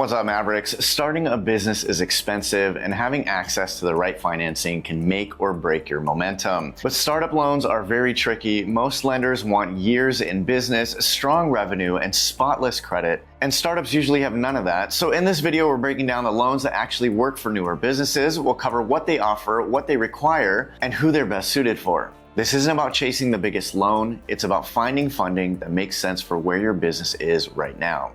What's up, Mavericks? Starting a business is expensive, and having access to the right financing can make or break your momentum. But startup loans are very tricky. Most lenders want years in business, strong revenue, and spotless credit, and startups usually have none of that. So in this video, we're breaking down the loans that actually work for newer businesses. We'll cover what they offer, what they require, and who they're best suited for. This isn't about chasing the biggest loan. It's about finding funding that makes sense for where your business is right now.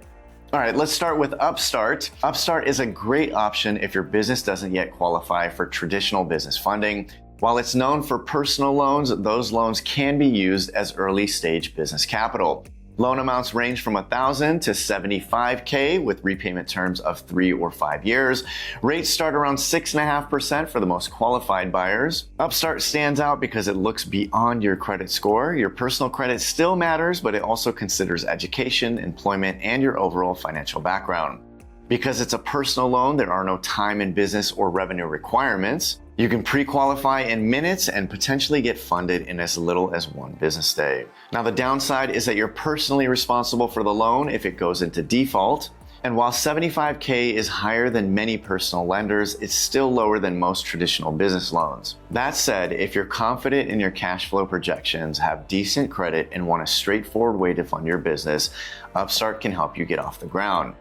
All right, let's start with Upstart. Upstart is a great option if your business doesn't yet qualify for traditional business funding. While it's known for personal loans, those loans can be used as early stage business capital. Loan amounts range from $1,000 to $75K with repayment terms of 3 or 5 years. Rates start around 6.5% for the most qualified buyers. Upstart stands out because it looks beyond your credit score. Your personal credit still matters, but it also considers education, employment, and your overall financial background. Because it's a personal loan, there are no time in business or revenue requirements. You can pre-qualify in minutes and potentially get funded in as little as 1 business day. Now, the downside is that you're personally responsible for the loan if it goes into default. And while $75K is higher than many personal lenders, it's still lower than most traditional business loans. That said, if you're confident in your cash flow projections, have decent credit, and want a straightforward way to fund your business, Upstart can help you get off the ground.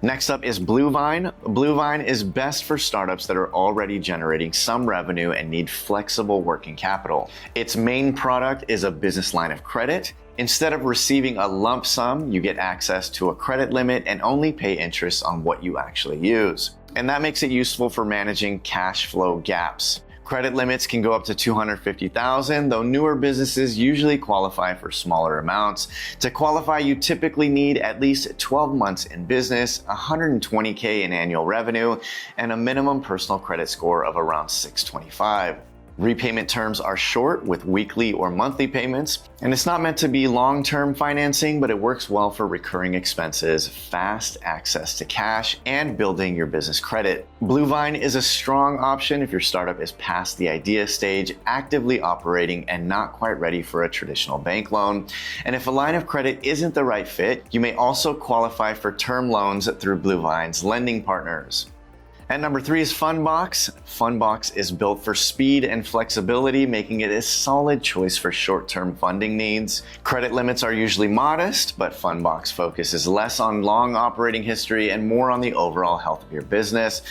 Next up is Bluevine. Bluevine is best for startups that are already generating some revenue and need flexible working capital. Its main product is a business line of credit. Instead of receiving a lump sum, you get access to a credit limit and only pay interest on what you actually use. And that makes it useful for managing cash flow gaps. Credit limits can go up to $250,000, though newer businesses usually qualify for smaller amounts. To qualify, you typically need at least 12 months in business, $120K in annual revenue, and a minimum personal credit score of around 625. Repayment terms are short with weekly or monthly payments, and it's not meant to be long-term financing, but it works well for recurring expenses, fast access to cash, and building your business credit. Bluevine is a strong option if your startup is past the idea stage, actively operating, and not quite ready for a traditional bank loan. And if a line of credit isn't the right fit, you may also qualify for term loans through Bluevine's lending partners. And number 3 is Fundbox. Fundbox is built for speed and flexibility, making it a solid choice for short-term funding needs. Credit limits are usually modest, but Fundbox focuses less on long operating history and more on the overall health of your business.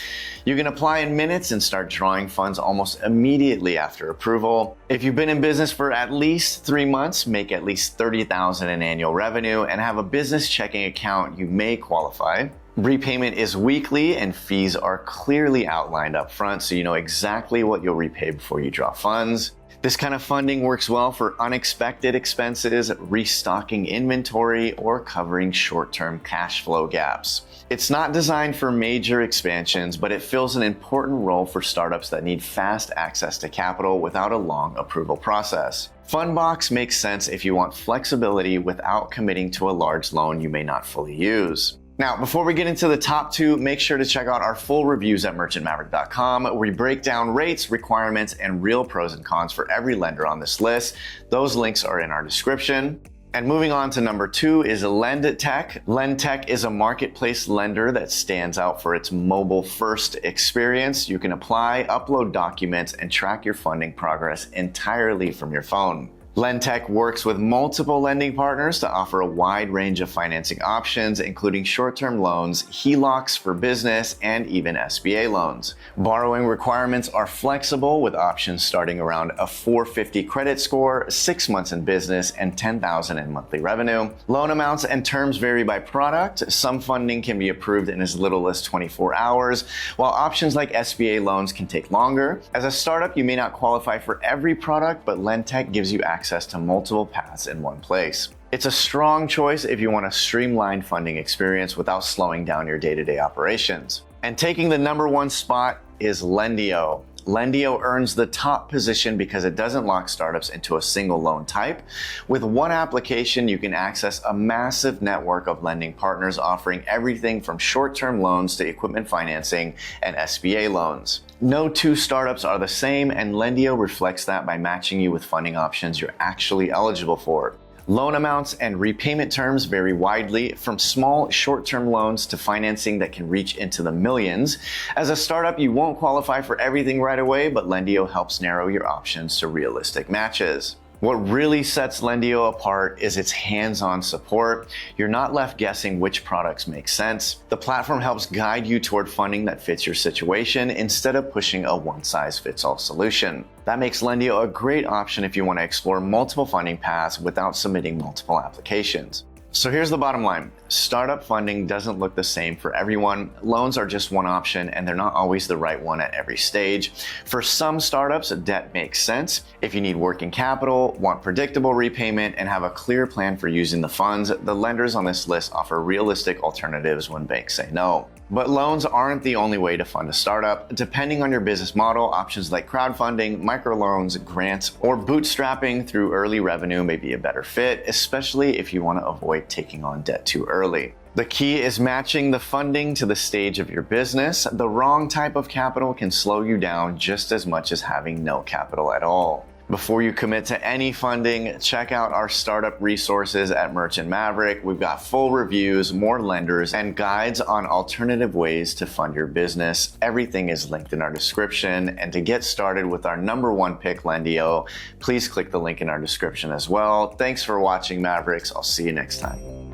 You can apply in minutes and start drawing funds almost immediately after approval. If you've been in business for at least 3 months, make at least $30,000 in annual revenue, and have a business checking account, you may qualify. Repayment is weekly and fees are clearly outlined up front, so you know exactly what you'll repay before you draw funds. This kind of funding works well for unexpected expenses, restocking inventory, or covering short-term cash flow gaps. It's not designed for major expansions, but it fills an important role for startups that need fast access to capital without a long approval process. Fundbox makes sense if you want flexibility without committing to a large loan you may not fully use. Now, before we get into the top 2, make sure to check out our full reviews at merchantmaverick.com, where we break down rates, requirements, and real pros and cons for every lender on this list. Those links are in our description. And moving on to number 2 is Lendtek. Lendtek is a marketplace lender that stands out for its mobile-first experience. You can apply, upload documents, and track your funding progress entirely from your phone. Lendtek works with multiple lending partners to offer a wide range of financing options, including short-term loans, HELOCs for business, and even SBA loans. Borrowing requirements are flexible with options starting around a 450 credit score, 6 months in business, and $10,000 in monthly revenue. Loan amounts and terms vary by product. Some funding can be approved in as little as 24 hours, while options like SBA loans can take longer. As a startup, you may not qualify for every product, but Lendtek gives you access to multiple paths in one place. It's a strong choice if you want a streamlined funding experience without slowing down your day-to-day operations. And taking the number 1 spot is Lendio. Lendio earns the top position because it doesn't lock startups into a single loan type. With one application, you can access a massive network of lending partners offering everything from short-term loans to equipment financing and SBA loans. No 2 startups are the same, and Lendio reflects that by matching you with funding options you're actually eligible for. Loan amounts and repayment terms vary widely, from small, short-term loans to financing that can reach into the millions. As a startup, you won't qualify for everything right away, but Lendio helps narrow your options to realistic matches. What really sets Lendio apart is its hands-on support. You're not left guessing which products make sense. The platform helps guide you toward funding that fits your situation instead of pushing a one-size-fits-all solution. That makes Lendio a great option if you want to explore multiple funding paths without submitting multiple applications. So here's the bottom line. Startup funding doesn't look the same for everyone. Loans are just one option, and they're not always the right one at every stage. For some startups, debt makes sense. If you need working capital, want predictable repayment, and have a clear plan for using the funds, the lenders on this list offer realistic alternatives when banks say no. But loans aren't the only way to fund a startup. Depending on your business model, options like crowdfunding, microloans, grants, or bootstrapping through early revenue may be a better fit, especially if you want to avoid taking on debt too early. The key is matching the funding to the stage of your business. The wrong type of capital can slow you down just as much as having no capital at all. Before you commit to any funding, check out our startup resources at Merchant Maverick. We've got full reviews, more lenders, and guides on alternative ways to fund your business. Everything is linked in our description. And to get started with our #1 pick, Lendio, please click the link in our description as well. Thanks for watching, Mavericks. I'll see you next time.